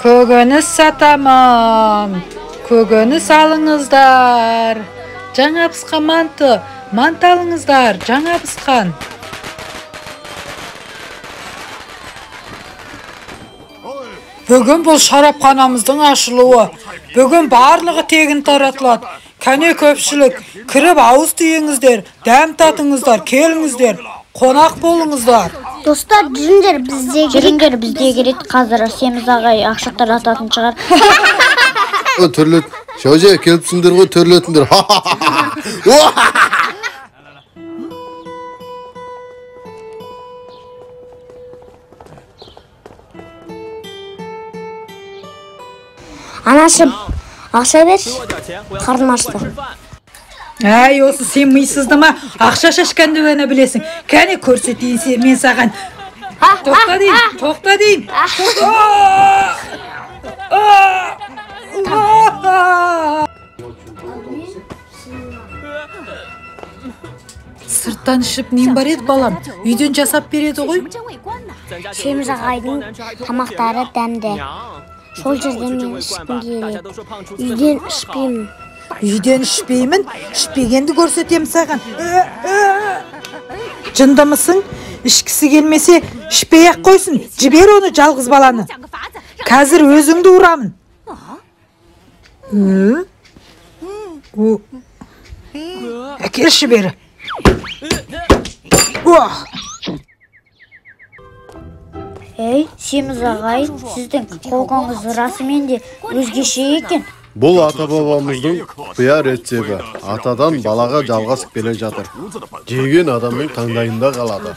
Көкөніс сатамын. Көкөніс алыңыздар. Жаңа пісқан манты алыңыздар. Жаңа пісқан. Бүгін бұл шарапханамыздың ашылуы. Бүгін барлығы тегін таратылады. Кәне көпшілік, кіріп ауыз түйіңіздер, дәм татыңыздар, келіңіздер, қонақ болыңыздар. Достар, жүріңдер бізде керек. Қазір Семіз ағай ақша тарататын шығар. Төрлет. Шауже, келіпсіңдер ғой, төрлетіңдер. Анашым, ақша бер, қарным ашты. Әй, осы сен мисызды ма? Ақша шашқанды өне білесің. Кәне көрсетейін мен саған. Тоқта дейін. Сырттан ішіп нен бар еді балам? Үйден жасап береді ғой? Семіз ағайдың тамақтары дәмді. Сол жерден мен ішкім келеді. Үйден ішпеймін. Үйден ішпеймін? Ішпегенді көрсетем саған. Жындымысың? Ішкісі келмесе ішпей-ақ қойсын. Жібер оны жалғыз баланы. Қазір өзіңді ұрамын. Әкелші бері. Ей, Семіз ағай, сіздің қолғаңыз расымен де өзгеше екен. Бұл ата-бабамыздың құпия рецебі. Атадан балаға жалғасып келе жатыр. Жеген адамның таңдайында қалады.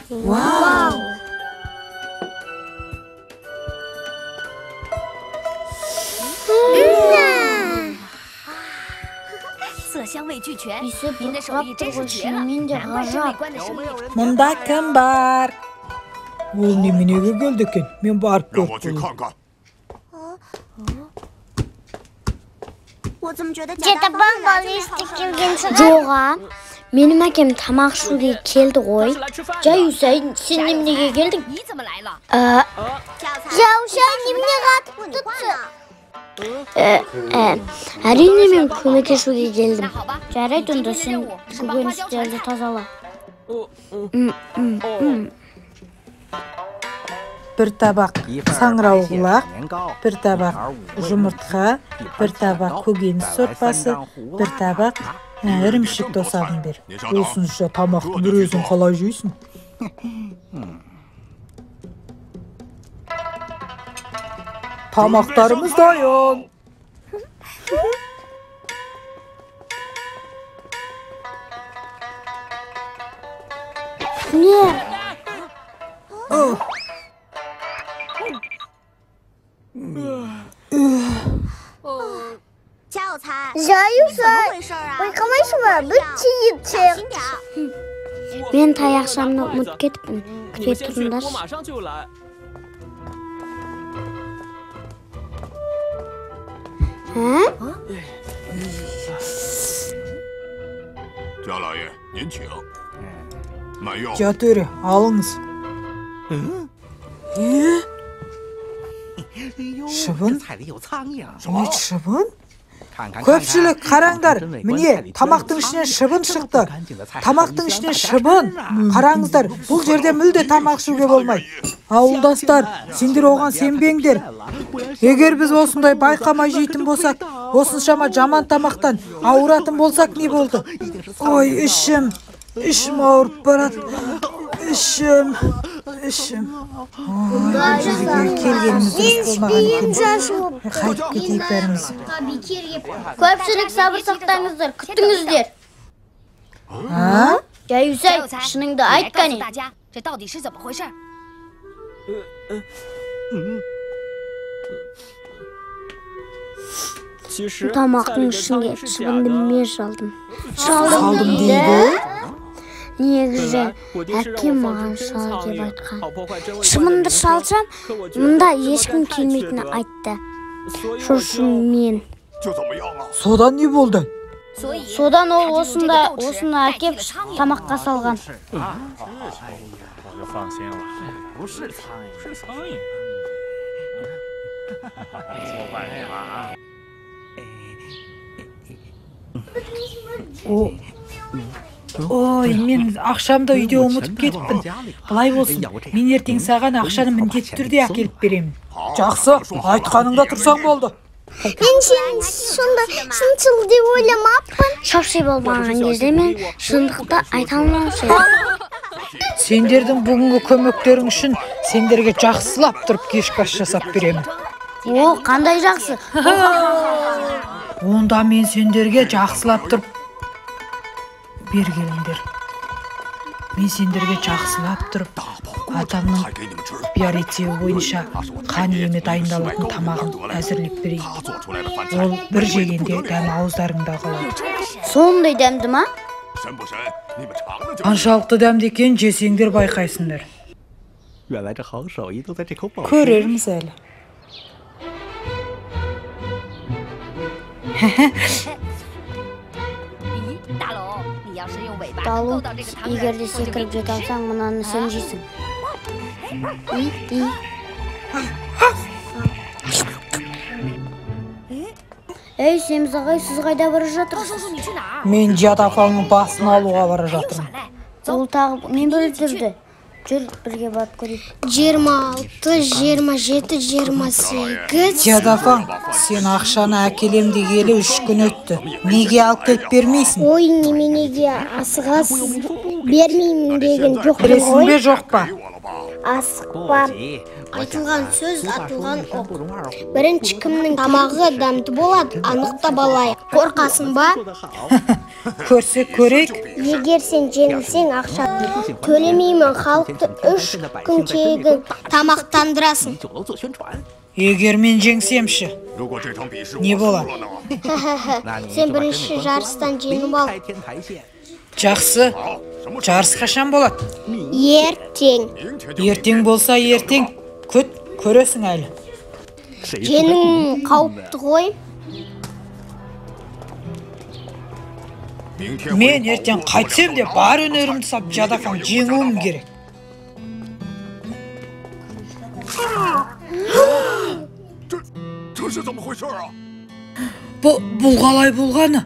Вау! 色香味俱全， Исі 您的手艺真是绝了， шынымен де 难怪这 ғажап. 美观的生意。 Мұнда кім бар? Ол неменеге келді екен? Мен барып көріп болайын. Жетапан балы істеп келген шығар. Жоға, менің әкем тамақ ішуге келді ғой. Жай Үсәйін, сен неменеге келдің? 你怎么来了？ Жаушай неменеге атып тұтсы? Әрине мен көмектесуге келдім. Жарайды, онда сен көкөністерді тазала. Bir табақ саңырауқұлақ, bir табақ жұмыртқа, bir табақ көкөніс сорпасы, bir табақ ірімшік тосағын бер. Осынша тамақтың бір өзің қалай жейсің? Тамақтарымыз дайын. Не? Жаюсай, байқамайсың ба? Бүтте етсек. Мен таяқшамды ұмыт кетіппін. Күте тұрыңдар. 马上就来。 贾老爷，您请。慢用。 Жат өре, алыңыз. Шыбын? Не шыбын? Көпшілік қараңдар, міне тамақтың ішінен шыбын шықты. Тамақтың ішінен шыбын. Қараңыздар, бұл жерде мүлде тамақ ішуге болмай. Ауылдастар, сендер оған сенбеңдер. Егер біз осындай байқамай жейтін болсақ, осыншама жаман тамақтан ауыратын болсақ не болды? Ой, ішім ауырып барады. Ішім. Келгеніміз дұрыс болмаған екен. Қайтып кетейік бәріміз. Көпшілік сабыр сақтаңыздар, күттіңіздер. Жай Үсәй, шыныңды айт қане. 这到底是怎么回事？ Тамақтың ішінде шыбынды мен шалдым. Шалдым дейді. негізі әкем маған шал деп айтқан. Шымынды шалсам, мұнда ешкім келмейтіні айтты. Шошым мен. Содан не болды? Содан ол осыны әкеп тамаққа салған. Ой, мен ақшамды үйде ұмытып кетіппін. Былай болсын, мен ертең саған ақшаны міндетті түрде әкеліп беремін. Жақсы, айтқаныңда тұрсаң болды. Мен сен сонда шыншыл деп ойламаппын. Шапши болмаған кезде мен шындықты айта алмаушы. Сендердің бүгінгі көмектерің үшін сендерге жақсылап тұрып кешкі ас жасап беремін. О, қандай жақсы. Онда мен сендерге жақсылап тұрып бергеліңдер. Мен сендерге жақсылап тұрып атамның құпия рецебі бойынша қан емі дайындалатын тамағын әзірлеп берейін. Ол бір жегенде дәм ауыздарыңда қалады. Сондай дәмді ма? Қаншалықты дәмді екенін жесеңдер байқайсыңдар. Көрерміз әлі. Далу, егерде секіріп жете алсаң, мұнаны сен жейсің. Ей, Семіз ағай, сіз қайда бара жатырсыз? Мен Жадапаңның басын алуға бара жатырмын. Ол тағы мен бөліп жүрді. Жүр, бірге барып көрейік. 26, 27, 28. Жадапаң, сен ақшаны әкелем дегелі 3 күн өтті. Неге алып кетіп бермейсің? Ой, неменеге асығасыз, бермеймін деген жоқ Білесің ғой. бе жоқ па? Асықпа. Айтылған сөз, атылған оқ. Бірінші кімнің тамағы дәмді болады, анықта балайық. Қорқасың ба? Көрсек көрейік. Егер сен жеңілсең ақша төлемеймін, халықты 3 күн тегін тамақтандырасың. Егер мен жеңсемші, не болады? Сен бірінші жарыстан жеңіп ал. Жақсы, жарыс қашан болады? Ертең. Ертең болса ертең, күт, көресің әлі. Жеңім қауіпті ғой. Мен ертең қайтсем де бар өнерімді сап Жадапаң жеңуім керек. Бұл қалай болғаны?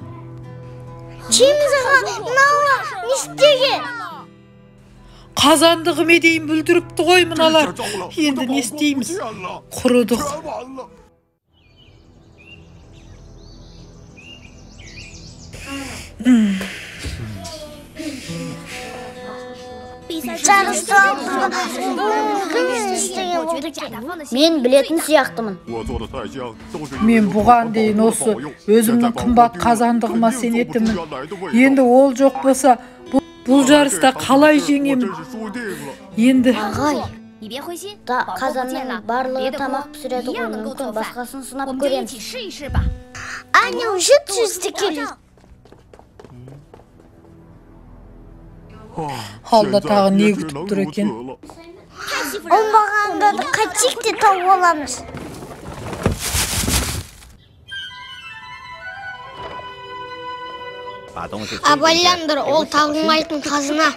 Семіз аға, мынауға не істеген? Қазандығы медейін бүлдіріпті ғой мыналар. Енді не істейміз? Құрыдық. Мен білетін сияқтымын. Мен бұған дейін осы өзімнің қымбат қазандығыма сенетімін. Енді ол жоқ болса, бұл жарыста қалай жеңемін? Енді... Ағай, қазанның барлығы тамақ пісіреді ғой, мүмкін басқасын сынап көреміз. Аня уже түсті келеді. Алда тағы не күтіп тұр екен? Олмағанда да қайтсек те тауып аламыз. Абайлаңдар, ол табылмайтын қазына.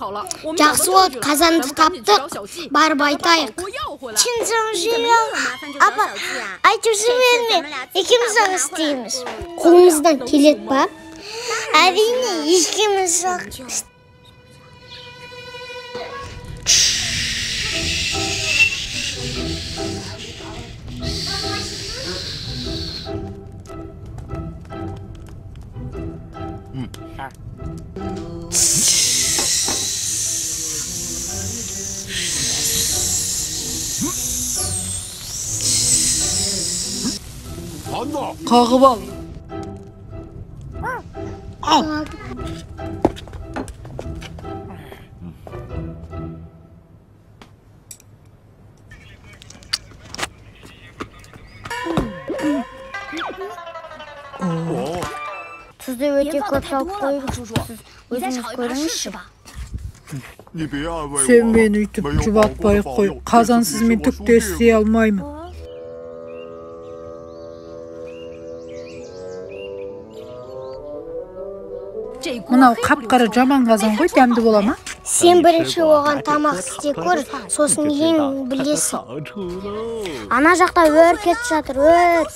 Жақсы болды, қазанды таптық, барып айтайық. Чинжан жинал. Апа, айтып жіберме, екеуміз ақ істейміз. Қолымыздан келеді ба? Әрине, екеуміз ақ. Қағып ал. Ал. Тұзды өте көп салып қойыпсыз. Өзіңіз көріңізші. Сен мені үйтіп жұбатпай қой. Қазансыз мен түкте істей алмаймын. Мынау қап-қара жаман қазан ғой, дәмді бола ма? Сен бірінші оған тамақ істей көр, сосын ең білесің. Ана жақта өрт кетіп жатыр, өрт.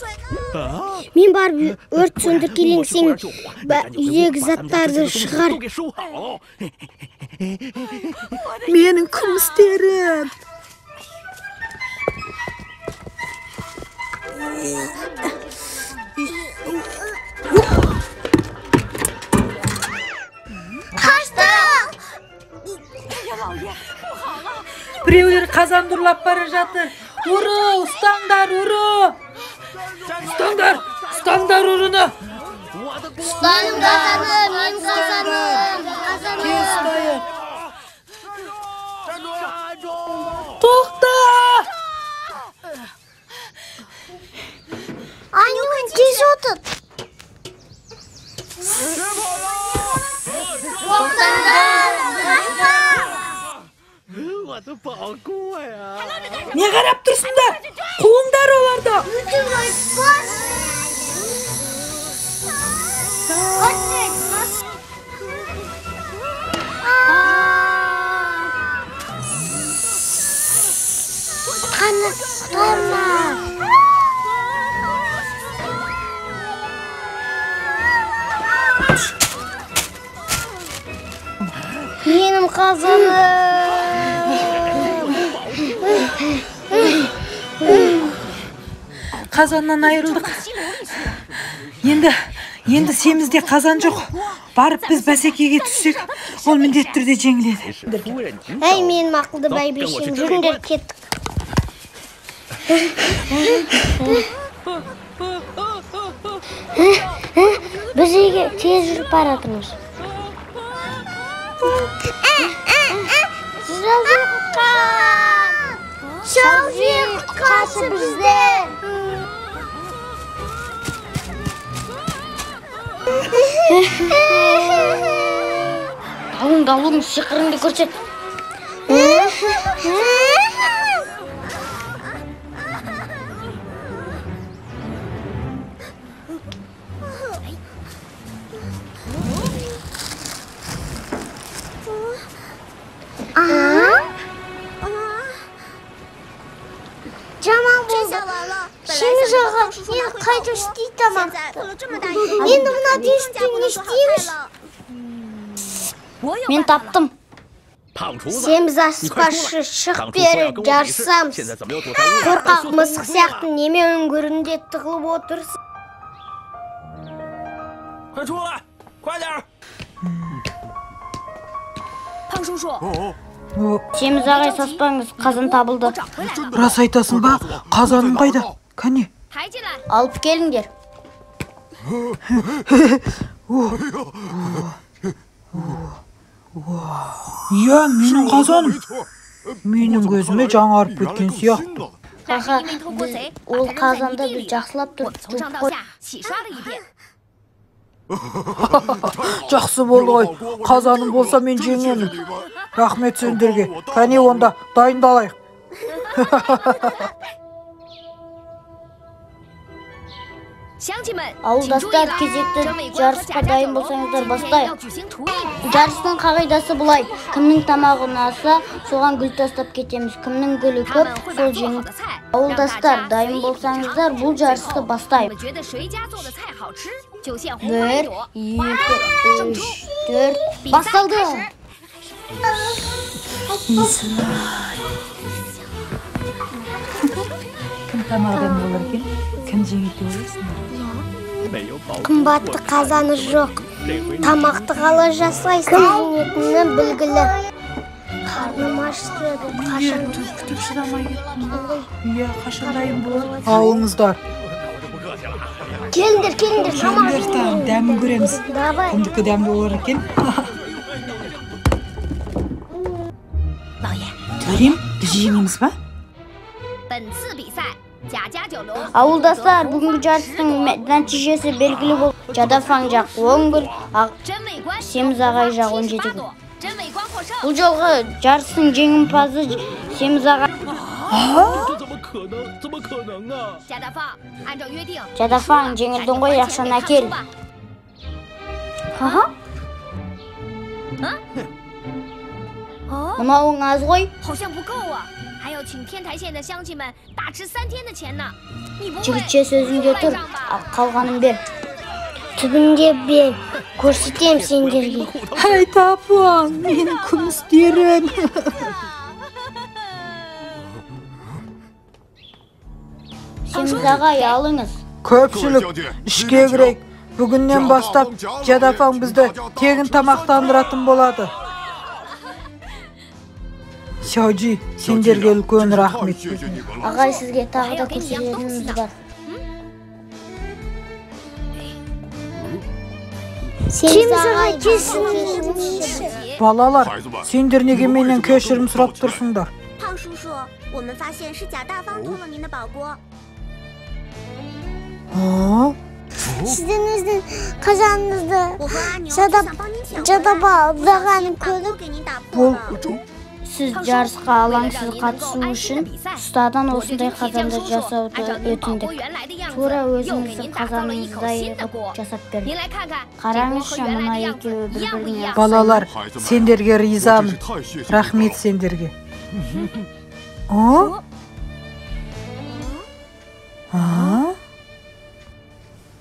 Мен барып өрт сөндір келең, сен үйдегі заттарды шығар. Менің күмістерім. Біреулер қазанды ұрлап бара жатыр. Ұры, ұстаңдар, ұры. Ұстаңдар ұрыны. Ұстаным қазаным, мен қазаным. Тез ұстайын. Тоқта! Анюн, тез отыр. Не қарап тұрсыңдар? Қуыңдар оларды. Қаны тұрма. Менің қазаным. Қазаннан айырылдық. Енді семізде қазан жоқ. Барып біз бәсекеге түссек, ол міндетті түрде жеңіледі. Әй, мен мақұлды бәйбешем, жүріңдер кеттік. Біз үйге тез жүріп баратырмыз. Шалжиқ қасы бізде. Далың, сиқырыңды көрсет. Жаман болды. Шеңіз аға, мен қайда істейді тамақты. Енді мына десті не істейміз? Мен таптым. Семіз аспашы шық бері жарсамыз. Қорқақ мысық сияқты неме өңгірінде тығылып отырсың. Семіз ағай саспаңыз, қазан табылды. Рас айтасың ба? Қазаным қайда? Кәне. Алып келіңдер. Иә, менің қазаным. Менің көзіме жаңарып кеткен сияқты. Қақа, ол қазанда біз жақсылап тұрып қой. Жақсы болды ғой. Қазаным болса мен жеңемін. Рахмет сендерге. Кәне онда дайындалайық. Ауылдастар, кезекті жарысқа дайын болсаңыздар бастайық. Жарыстың қағидасы бұлай: кімнің тамағы ұнаса, соған гүл тастап кетеміз. Кімнің гүлі көп, сол жеңіп. Ауылдастар, дайын болсаңыздар, бұл жарысты бастайық. 1, 2, 3, 4, басталды. Кім тамағдан болар екен? Кім жеңеді ойлайсың? Қымбатты қазаны жоқ. Тамақты қалай жасайсың? Жеңетіні білгілі. Қарным ашты. Қашан күтіп шыдамай кеттім. Иә, қашан дайын болады? Алыңыздар. Келіңдер, тамақ. Дәмін көреміз. Давай. Кімдікі дәмді болар екен? Төрем, біз жеңеміз ба? 本次比赛 Ауылдастар, бүгінгі жарыстың нәтижесі белгілі болды. Жадафаң жақ 10 гүл, Семіз ағай жақ 17 гүл. Бұл жолғы жарыстың жеңімпазы Семіз ағай. Жадафаң, жеңілдің ғой, ақшаны әкел. Мынауың аз ғой. Жігітше сөзіңде тұр, қалғанын бер. Түбінде бер, көрсетем сендерге. Әй тапаң, менің күмістерім. Семіз ағай, алыңыз. Көпшілік, ішке кірейік. Бүгіннен бастап Жадафаң бізді тегін тамақтандыратын болады. Шаужи, сендерге үлкен рахмет. Ағай, сізге тағы да көрсететініміз бар. Семіз ағай кесін. Балалар, сендер неге менен кешірім сұрап тұрсыңдар? Сіздеріңіздің қазаныңызды жадап алдағанын көріп, Сіз жарысқа алаңсыз қатысу үшін ұстадан осындай қазанды жасауды өтіндік. Тура өзіңіздің қазаныңыздай ғып жасап бердік. Қараңызшы, мына екеуі бір-біріне. Балалар, сендерге ризамын. Рахмет сендерге.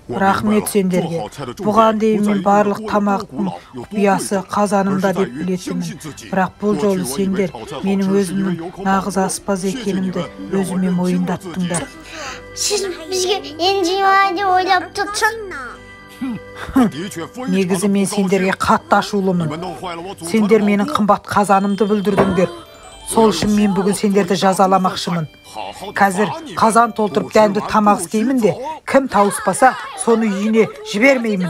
Рахмет сендерге. Бұған дейін мен барлық тамақтың құпиясы қазанымда деп білетінмін. Бірақ бұл жолы сендер менің өзімнің нағыз аспаз екенімді өзіме мойындаттыңдар. Сіз бізге енжимай деп ойлап тұрсың. Негізі мен сендерге қатты ашулымын. Сендер менің қымбат қазанымды бүлдірдіңдер. Сол үшін мен бүгін сендерді жазаламақшымын. Қазір қазан толтырып дәмді тамақ істеймін де, кім тауыспаса, соны үйіне жібермеймін.